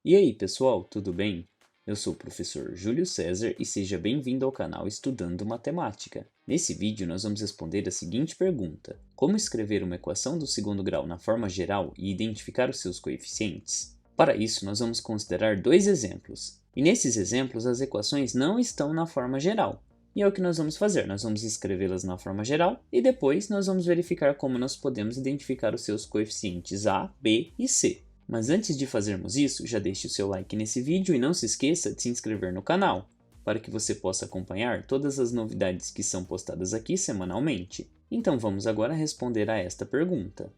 E aí, pessoal, tudo bem? Eu sou o professor Júlio César e seja bem-vindo ao canal Estudando Matemática. Nesse vídeo, nós vamos responder a seguinte pergunta: como escrever uma equação do segundo grau na forma geral e identificar os seus coeficientes? Para isso, nós vamos considerar dois exemplos. E nesses exemplos, as equações não estão na forma geral. E é o que nós vamos fazer, nós vamos escrevê-las na forma geral e depois nós vamos verificar como nós podemos identificar os seus coeficientes A, B e C. Mas antes de fazermos isso, já deixe o seu like nesse vídeo e não se esqueça de se inscrever no canal, para que você possa acompanhar todas as novidades que são postadas aqui semanalmente. Então vamos agora responder a esta pergunta.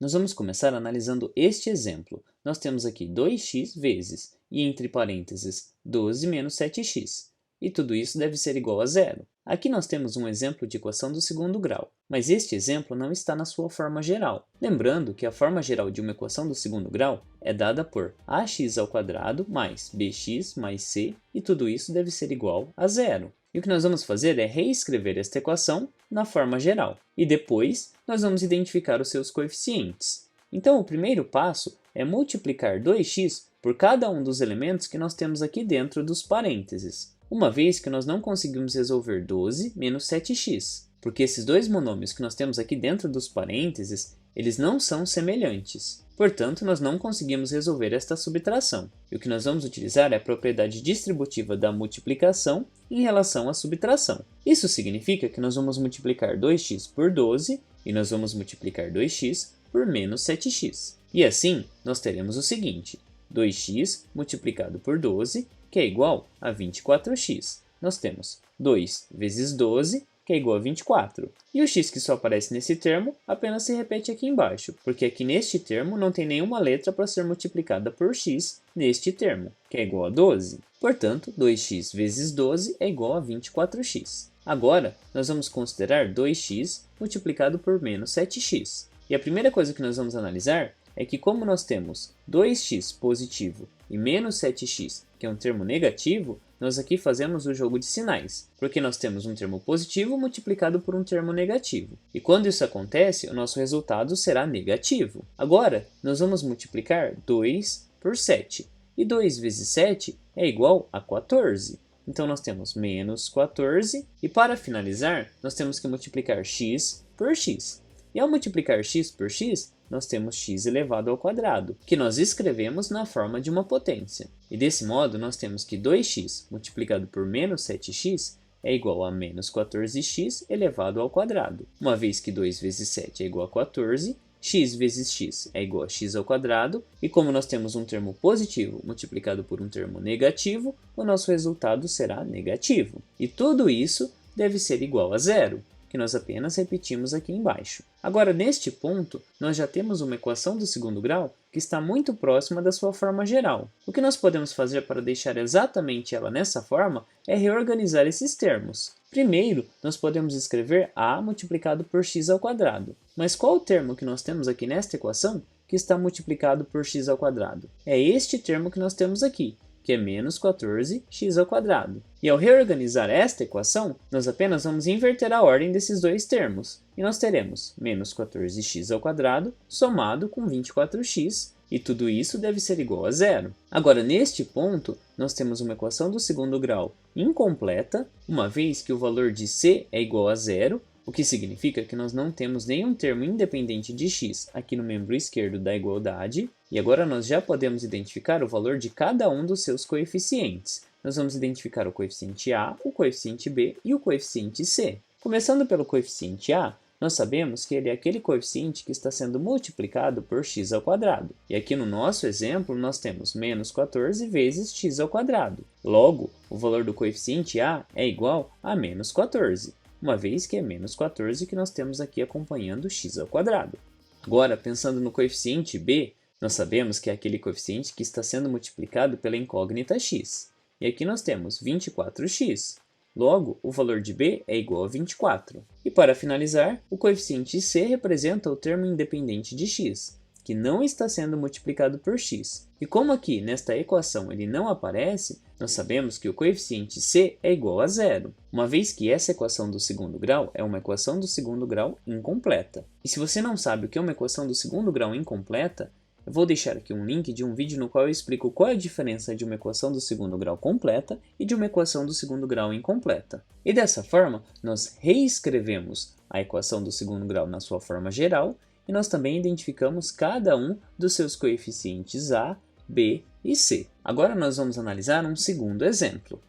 Nós vamos começar analisando este exemplo. Nós temos aqui 2x vezes, e entre parênteses, 12 menos 7x. E tudo isso deve ser igual a zero. Aqui nós temos um exemplo de equação do segundo grau, mas este exemplo não está na sua forma geral. Lembrando que a forma geral de uma equação do segundo grau é dada por ax² mais bx mais c, e tudo isso deve ser igual a zero. E o que nós vamos fazer é reescrever esta equação na forma geral, e depois nós vamos identificar os seus coeficientes. Então o primeiro passo é multiplicar 2x por cada um dos elementos que nós temos aqui dentro dos parênteses, uma vez que nós não conseguimos resolver 12 menos 7x, porque esses dois monômios que nós temos aqui dentro dos parênteses, eles não são semelhantes. Portanto, nós não conseguimos resolver esta subtração. E o que nós vamos utilizar é a propriedade distributiva da multiplicação em relação à subtração. Isso significa que nós vamos multiplicar 2x por 12 e nós vamos multiplicar 2x por menos 7x. E assim, nós teremos o seguinte: 2x multiplicado por 12, que é igual a 24x. Nós temos 2 vezes 12, que é igual a 24. E o x que só aparece nesse termo apenas se repete aqui embaixo, porque aqui neste termo não tem nenhuma letra para ser multiplicada por x neste termo, que é igual a 12. Portanto, 2x vezes 12 é igual a 24x. Agora, nós vamos considerar 2x multiplicado por menos 7x. E a primeira coisa que nós vamos analisar é que, como nós temos 2x positivo e menos 7x, que é um termo negativo, nós aqui fazemos o jogo de sinais, porque nós temos um termo positivo multiplicado por um termo negativo. E quando isso acontece, o nosso resultado será negativo. Agora, nós vamos multiplicar 2 por 7. E 2 vezes 7 é igual a 14. Então, nós temos menos 14. E para finalizar, nós temos que multiplicar x por x. E ao multiplicar x por x, nós temos x elevado ao quadrado, que nós escrevemos na forma de uma potência. E desse modo, nós temos que 2x multiplicado por menos 7x é igual a menos 14x elevado ao quadrado. Uma vez que 2 vezes 7 é igual a 14, x vezes x é igual a x ao quadrado, e como nós temos um termo positivo multiplicado por um termo negativo, o nosso resultado será negativo. E tudo isso deve ser igual a zero, que nós apenas repetimos aqui embaixo. Agora, neste ponto, nós já temos uma equação do segundo grau que está muito próxima da sua forma geral. O que nós podemos fazer para deixar exatamente ela nessa forma é reorganizar esses termos. Primeiro, nós podemos escrever a multiplicado por x ao quadrado. Mas qual o termo que nós temos aqui nesta equação que está multiplicado por x ao quadrado? É este termo que nós temos aqui, que é menos 14x ao quadrado. E ao reorganizar esta equação, nós apenas vamos inverter a ordem desses dois termos. E nós teremos menos 14x ao quadrado somado com 24x, e tudo isso deve ser igual a zero. Agora, neste ponto, nós temos uma equação do segundo grau incompleta, uma vez que o valor de c é igual a zero, o que significa que nós não temos nenhum termo independente de x aqui no membro esquerdo da igualdade. E agora nós já podemos identificar o valor de cada um dos seus coeficientes. Nós vamos identificar o coeficiente a, o coeficiente b e o coeficiente c. Começando pelo coeficiente a, nós sabemos que ele é aquele coeficiente que está sendo multiplicado por x ao quadrado. E aqui no nosso exemplo, nós temos menos 14 vezes x ao quadrado. Logo, o valor do coeficiente a é igual a menos 14. Uma vez que é menos 14 que nós temos aqui acompanhando x ao quadrado. Agora, pensando no coeficiente b, nós sabemos que é aquele coeficiente que está sendo multiplicado pela incógnita x. E aqui nós temos 24x. Logo, o valor de b é igual a 24. E para finalizar, o coeficiente c representa o termo independente de x, que não está sendo multiplicado por x. E como aqui nesta equação ele não aparece, nós sabemos que o coeficiente c é igual a zero, uma vez que essa equação do segundo grau é uma equação do segundo grau incompleta. E se você não sabe o que é uma equação do segundo grau incompleta, eu vou deixar aqui um link de um vídeo no qual eu explico qual é a diferença de uma equação do segundo grau completa e de uma equação do segundo grau incompleta. E dessa forma, nós reescrevemos a equação do segundo grau na sua forma geral e nós também identificamos cada um dos seus coeficientes a, b e c. Agora nós vamos analisar um segundo exemplo.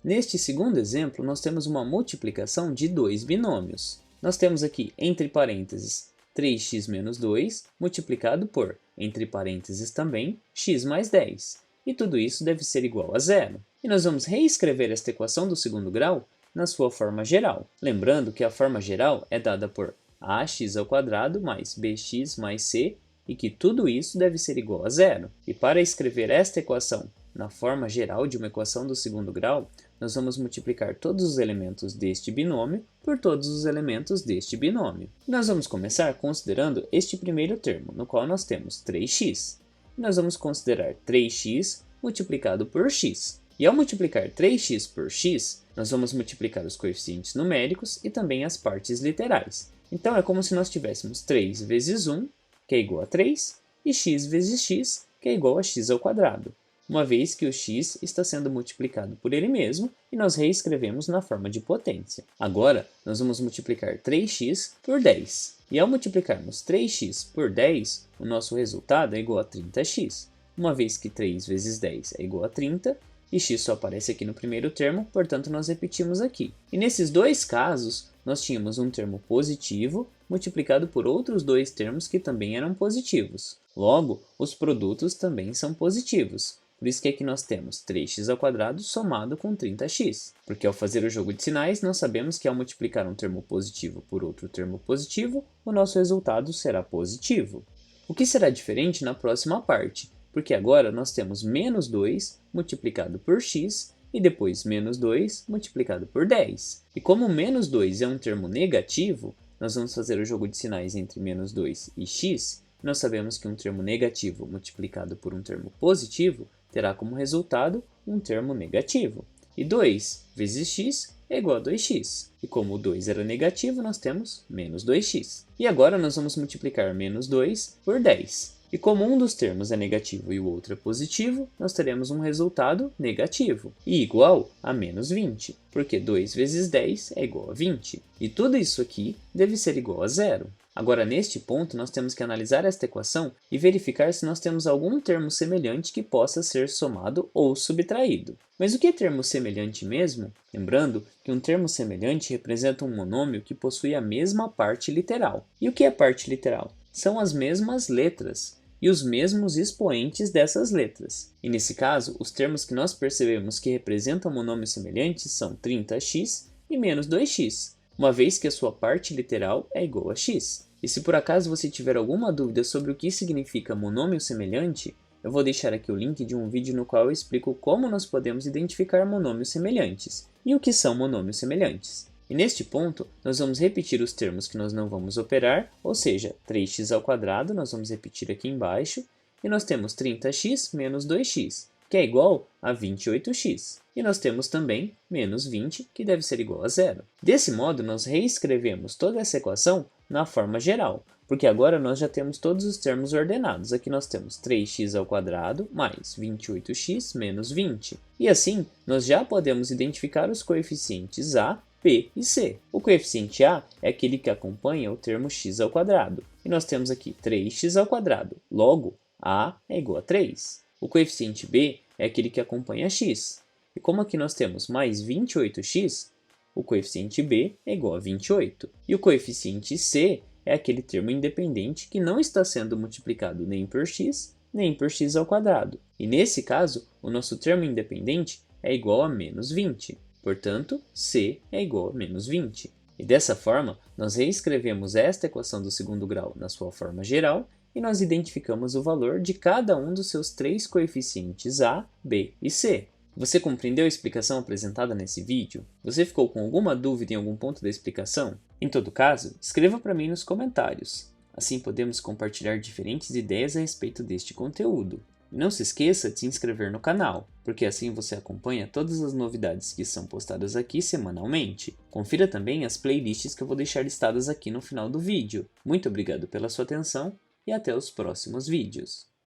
Neste segundo exemplo, nós temos uma multiplicação de dois binômios. Nós temos aqui, entre parênteses, 3x menos 2 multiplicado por, entre parênteses também, x mais 10. E tudo isso deve ser igual a zero. E nós vamos reescrever esta equação do segundo grau na sua forma geral. Lembrando que a forma geral é dada por ax² mais bx mais c e que tudo isso deve ser igual a zero. E para escrever esta equação na forma geral de uma equação do segundo grau, nós vamos multiplicar todos os elementos deste binômio por todos os elementos deste binômio. Nós vamos começar considerando este primeiro termo, no qual nós temos 3x. Nós vamos considerar 3x multiplicado por x. E ao multiplicar 3x por x, nós vamos multiplicar os coeficientes numéricos e também as partes literais. Então é como se nós tivéssemos 3 vezes 1, que é igual a 3, e x vezes x, que é igual a x ao quadrado, uma vez que o x está sendo multiplicado por ele mesmo e nós reescrevemos na forma de potência. Agora, nós vamos multiplicar 3x por 10. E ao multiplicarmos 3x por 10, o nosso resultado é igual a 30x, uma vez que 3 vezes 10 é igual a 30, e x só aparece aqui no primeiro termo, portanto nós repetimos aqui. E nesses dois casos, nós tínhamos um termo positivo multiplicado por outros dois termos que também eram positivos. Logo, os produtos também são positivos. Por isso que aqui nós temos 3x² somado com 30x. Porque ao fazer o jogo de sinais, nós sabemos que ao multiplicar um termo positivo por outro termo positivo, o nosso resultado será positivo. O que será diferente na próxima parte? Porque agora nós temos menos 2 multiplicado por x e depois menos 2 multiplicado por 10. E como menos 2 é um termo negativo, nós vamos fazer o jogo de sinais entre menos 2 e x. Nós sabemos que um termo negativo multiplicado por um termo positivo terá como resultado um termo negativo. E 2 vezes x é igual a 2x. E como o 2 era negativo, nós temos menos 2x. E agora nós vamos multiplicar menos 2 por 10. E como um dos termos é negativo e o outro é positivo, nós teremos um resultado negativo, e igual a menos 20, porque 2 vezes 10 é igual a 20. E tudo isso aqui deve ser igual a zero. Agora, neste ponto, nós temos que analisar esta equação e verificar se nós temos algum termo semelhante que possa ser somado ou subtraído. Mas o que é termo semelhante mesmo? Lembrando que um termo semelhante representa um monômio que possui a mesma parte literal. E o que é parte literal? São as mesmas letras e os mesmos expoentes dessas letras. E nesse caso, os termos que nós percebemos que representam monômios semelhantes são 30x e menos 2x, uma vez que a sua parte literal é igual a x. E se por acaso você tiver alguma dúvida sobre o que significa monômio semelhante, eu vou deixar aqui o link de um vídeo no qual eu explico como nós podemos identificar monômios semelhantes e o que são monômios semelhantes. E neste ponto, nós vamos repetir os termos que nós não vamos operar, ou seja, 3x² nós vamos repetir aqui embaixo, e nós temos 30x menos 2x, que é igual a 28x. E nós temos também menos 20, que deve ser igual a zero. Desse modo, nós reescrevemos toda essa equação na forma geral, porque agora nós já temos todos os termos ordenados. Aqui nós temos 3x² mais 28x menos 20. E assim, nós já podemos identificar os coeficientes a, b e c. O coeficiente a é aquele que acompanha o termo x². E nós temos aqui 3x², logo a é igual a 3. O coeficiente b é aquele que acompanha x. E como aqui nós temos mais 28x, o coeficiente b é igual a 28. E o coeficiente c é aquele termo independente que não está sendo multiplicado nem por x, nem por x². E nesse caso, o nosso termo independente é igual a menos 20. Portanto, c é igual a menos 20. E dessa forma, nós reescrevemos esta equação do segundo grau na sua forma geral e nós identificamos o valor de cada um dos seus três coeficientes a, b e c. Você compreendeu a explicação apresentada nesse vídeo? Você ficou com alguma dúvida em algum ponto da explicação? Em todo caso, escreva para mim nos comentários. Assim podemos compartilhar diferentes ideias a respeito deste conteúdo. E não se esqueça de se inscrever no canal, porque assim você acompanha todas as novidades que são postadas aqui semanalmente. Confira também as playlists que eu vou deixar listadas aqui no final do vídeo. Muito obrigado pela sua atenção e até os próximos vídeos.